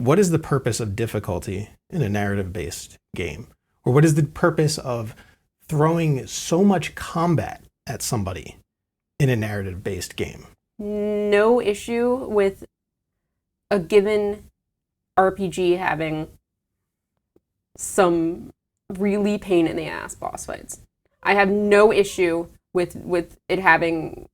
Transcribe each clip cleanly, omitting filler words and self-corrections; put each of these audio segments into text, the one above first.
what is the purpose of difficulty in a narrative-based game? Or what is the purpose of throwing so much combat at somebody in a narrative-based game? No issue with a given RPG having some really pain in the ass boss fights. I have no issue with it having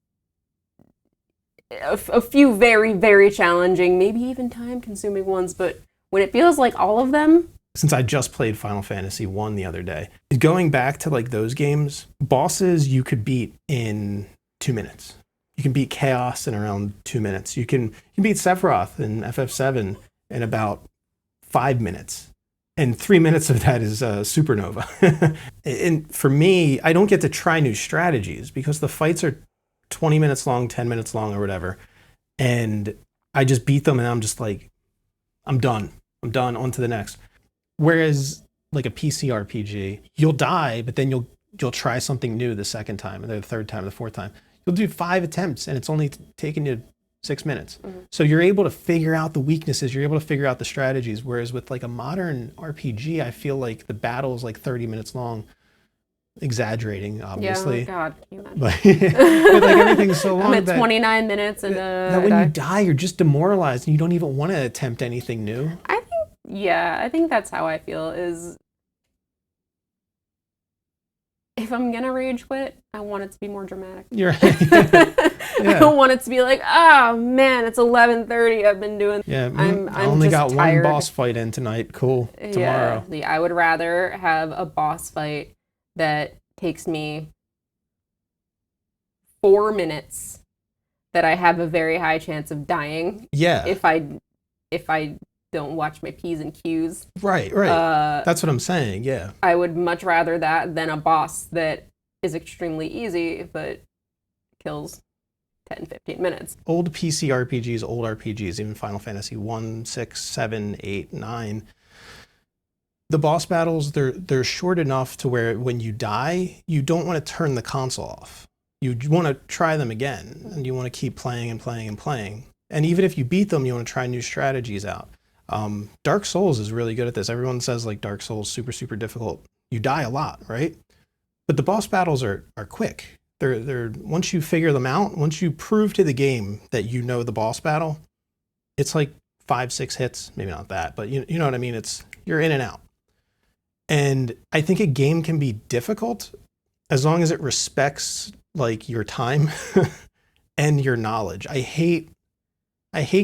a few very, very challenging, maybe even time-consuming ones, but when it feels like all of them... Since I just played Final Fantasy 1 the other day, going back to like those games, bosses you could beat in 2 minutes. You can beat Chaos in around 2 minutes. You can beat Sephiroth in FF7 in about 5 minutes. And 3 minutes of that is Supernova. And for me, I don't get to try new strategies because the fights are 20 minutes long, 10 minutes long or whatever. And I just beat them and I'm just like, I'm done, on to the next. Whereas like a PC RPG, you'll die, but then you'll try something new the second time, and then the third time, the fourth time. You'll do 5 attempts and it's only taking you 6 minutes. Mm-hmm. So you're able to figure out the weaknesses, you're able to figure out the strategies. Whereas with like a modern RPG, I feel like the battle is like 30 minutes long. Exaggerating, obviously. Yeah, oh God, can you imagine? But like everything's so long. I'm at 29 minutes and that when you die, you're just demoralized and you don't even want to attempt anything new. I think that's how I feel is if I'm gonna rage quit, I want it to be more dramatic. You're right. I don't want it to be like, oh man, it's 11:30. I've been doing. Yeah, I'm I only just got tired. one boss fight in tonight. Cool. Tomorrow. Yeah, I would rather have a boss fight that takes me 4 minutes, that I have a very high chance of dying. Yeah. If I don't watch my P's and Q's. Right. That's what I'm saying, yeah. I would much rather that than a boss that is extremely easy but kills 10, 15 minutes. Old PC RPGs, old RPGs, even Final Fantasy 1, 6, 7, 8, 9, the boss battles, they're short enough to where when you die, you don't want to turn the console off. You want to try them again, and you want to keep playing and playing and playing. And even if you beat them, you want to try new strategies out. Dark Souls is really good at this. Everyone says like Dark Souls super, super difficult. You die a lot, right? But the boss battles are quick. They're once you figure them out, once you prove to the game that you know the boss battle, it's like 5, 6 hits, maybe not that, but you know what I mean? You're in and out. And I think a game can be difficult as long as it respects like your time and your knowledge. I hate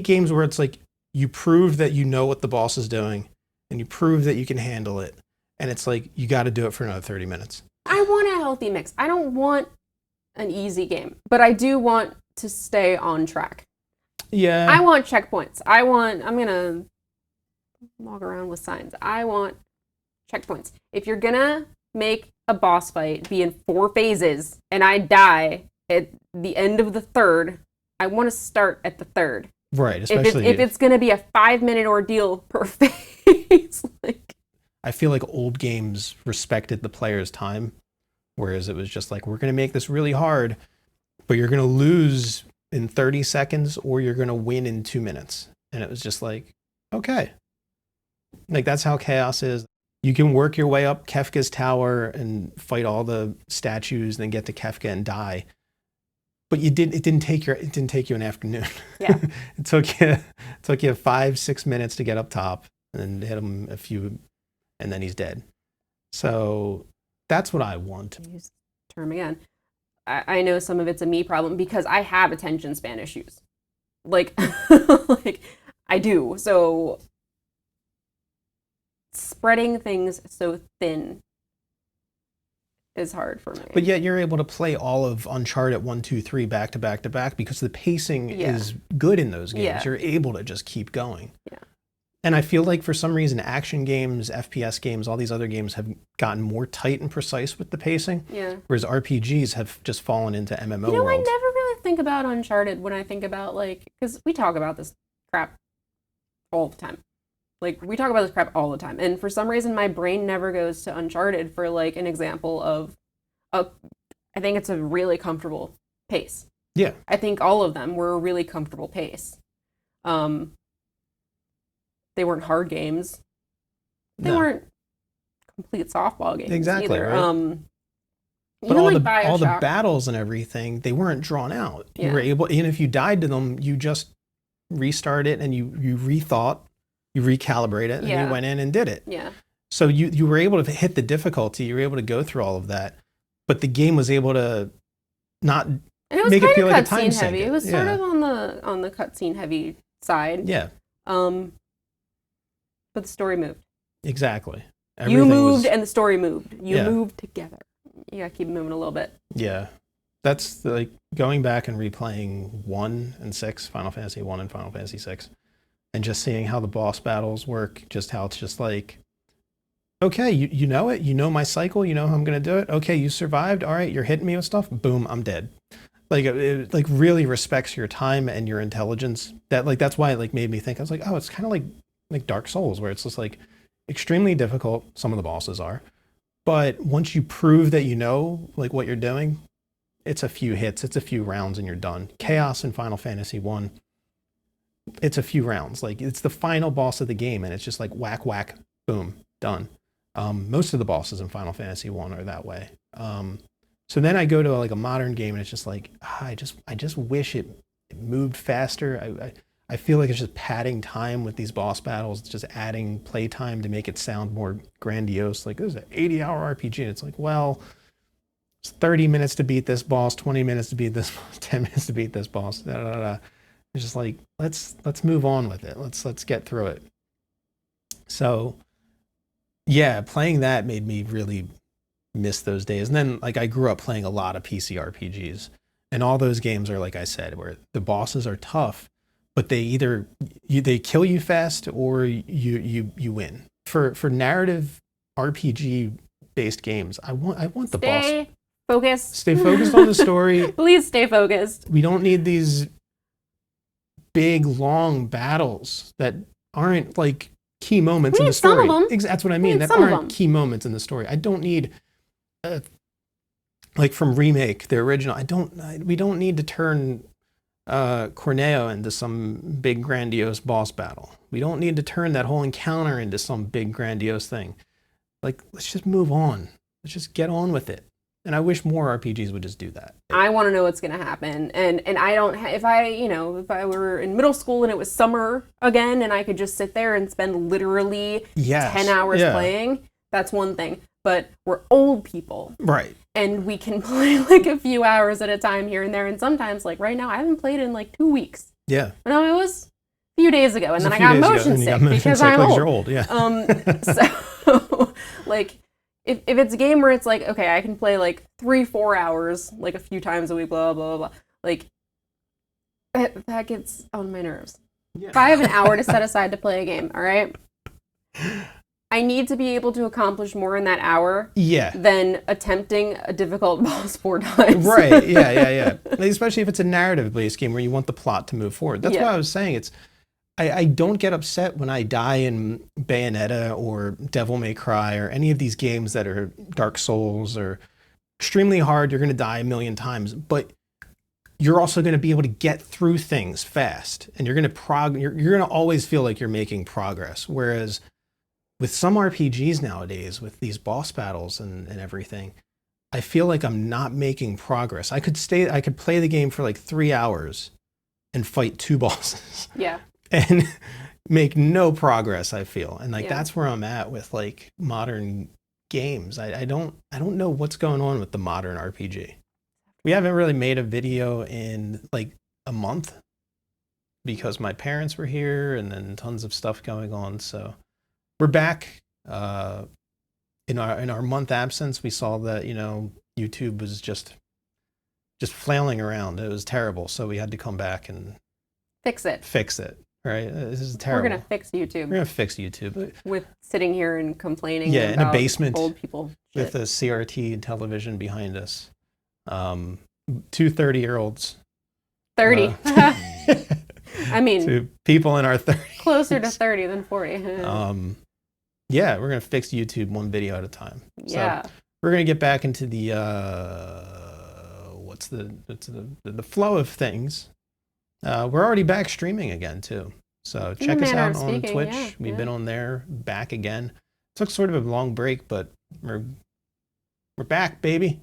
games where it's like you prove that you know what the boss is doing and you prove that you can handle it. And it's like, you got to do it for another 30 minutes. I want a healthy mix. I don't want an easy game, but I do want to stay on track. Yeah. I want checkpoints. I'm going to walk around with signs. I want checkpoints. If you're going to make a boss fight be in 4 phases and I die at the end of the 3rd, I want to start at the 3rd. Right, especially if it's going to be a 5-minute ordeal per phase. I feel like old games respected the player's time, whereas it was just like, we're going to make this really hard, but you're going to lose in 30 seconds or you're going to win in 2 minutes. And it was just like, okay. Like, that's how Chaos is. You can work your way up Kefka's tower and fight all the statues and then get to Kefka and die. But it didn't take you an afternoon. Yeah. It took you 5, 6 minutes to get up top and hit him a few, and then he's dead. So that's what I want. Use the term again. I know some of it's a me problem because I have attention span issues. Like I do. So spreading things so thin is hard for me. But yet you're able to play all of Uncharted 1, 2, 3 back to back to back because the pacing is good in those games. Yeah. You're able to just keep going. Yeah. And I feel like for some reason action games, FPS games, all these other games have gotten more tight and precise with the pacing. Yeah. Whereas RPGs have just fallen into MMO I world. never really think about Uncharted when I think about because we talk about this crap all the time. Like, we talk about this crap all the time. And for some reason, my brain never goes to Uncharted for, an example of, I think it's a really comfortable pace. Yeah. I think all of them were a really comfortable pace. They weren't hard games. They No. weren't complete softball games Exactly, either. right? But Even all like the Bioshock. battles and everything, they weren't drawn out. You Yeah. were able, even if you died to them, you just restart it and you rethought, you recalibrate it, and Yeah. you went in and did it. Yeah. So you were able to hit the difficulty. You were able to go through all of that, but the game was able to not. And it was Make it kind feel of like a time cutscene sink heavy. it. It was sort Yeah. of on the cutscene heavy side. Yeah, But the story moved. exactly. You Everything moved was- and the story moved. You Yeah. moved together. You gotta keep moving a little bit. Yeah, that's like going back and replaying 1 and 6, Final Fantasy 1 and Final Fantasy 6, and just seeing how the boss battles work. Just how it's just like, okay, you know it. You know my cycle. You know how I'm gonna do it. Okay, you survived. All right, you're hitting me with stuff. Boom, I'm dead. Like it like really respects your time and your intelligence. That's why it like made me think. I was like, oh, it's kind of like Dark Souls, where it's just like extremely difficult. Some of the bosses are, but once you prove that you know like what you're doing, it's a few hits, it's a few rounds, and you're done. Chaos in Final Fantasy 1, it's a few rounds. Like it's the final boss of the game, and it's just like whack whack, boom, done. Most of the bosses in Final Fantasy 1 are that way. So then I go to like a modern game, and it's just like I just wish it moved faster. I feel like it's just padding time with these boss battles, just adding play time to make it sound more grandiose. Like this is an 80-hour RPG, and it's like, well, it's 30 minutes to beat this boss, 20 minutes to beat this boss, 10 minutes to beat this boss. Da, da, da, da. It's just like let's move on with it. Let's get through it. So yeah, playing that made me really miss those days. And then like I grew up playing a lot of PC RPGs, and all those games are like I said, where the bosses are tough, but they either they kill you fast or you win. For narrative RPG based games, I want the boss. Stay focused. Stay focused on the story. Please stay focused. We don't need these big long battles that aren't like key moments We in the need some story. of them. That's what I We mean. need That some of aren't them. key moments in the story. I don't need like from Remake, the original. We don't need to turn Corneo into some big grandiose boss battle. We don't need to turn that whole encounter into some big grandiose thing. Like, let's just move on. Let's just get on with it. And I wish more RPGs would just do that. I want to know what's going to happen. And I don't, if I were in middle school and it was summer again and I could just sit there and spend literally Yes. 10 hours Yeah. playing, that's one thing. But we're old people Right. and we can play like a few hours at a time here and there. And sometimes, like right now, I haven't played in like 2 weeks. Yeah. No, it was a few days ago. And then I got motion sick because like I'm you're old. old. Yeah. So, like, if it's a game where it's like, okay, I can play like 3-4 hours, like a few times a week, blah, blah, blah, blah. Like, that gets on my nerves. Yeah. If I have an hour to set aside to play a game, all right, I need to be able to accomplish more in that hour Yeah. than attempting a difficult boss 4 times. Right. Yeah. Especially if it's a narrative-based game where you want the plot to move forward. That's Yeah. why I was saying I don't get upset when I die in Bayonetta or Devil May Cry or any of these games that are Dark Souls or extremely hard. You're going to die a million times, but you're also going to be able to get through things fast, and you're going to you're going to always feel like you're making progress. Whereas with some RPGs nowadays, with these boss battles and everything, I feel like I'm not making progress. I could play the game for like 3 hours and fight 2 bosses Yeah. and make no progress, I feel. And like Yeah. that's where I'm at with like modern games. I don't know what's going on with the modern RPG. We haven't really made a video in like a month because my parents were here and then tons of stuff going on. So we're back. In our month absence, we saw that, YouTube was just flailing around. It was terrible. So we had to come back and Fix it. fix it. Right? This is terrible. We're going to fix YouTube We're gonna fix YouTube with sitting here and complaining Yeah, in a about basement old people with shit. a CRT television behind us. 2 30-year-olds. 30. I mean, To people in our 30s. closer to 30 than 40. Yeah, we're gonna fix YouTube one video at a time. Yeah. So we're gonna get back into the what's the flow of things. We're already back streaming again too. So In check a us manner out of on speaking, Twitch. yeah, We've yeah. been on there, back again. Took sort of a long break, but we're back, baby.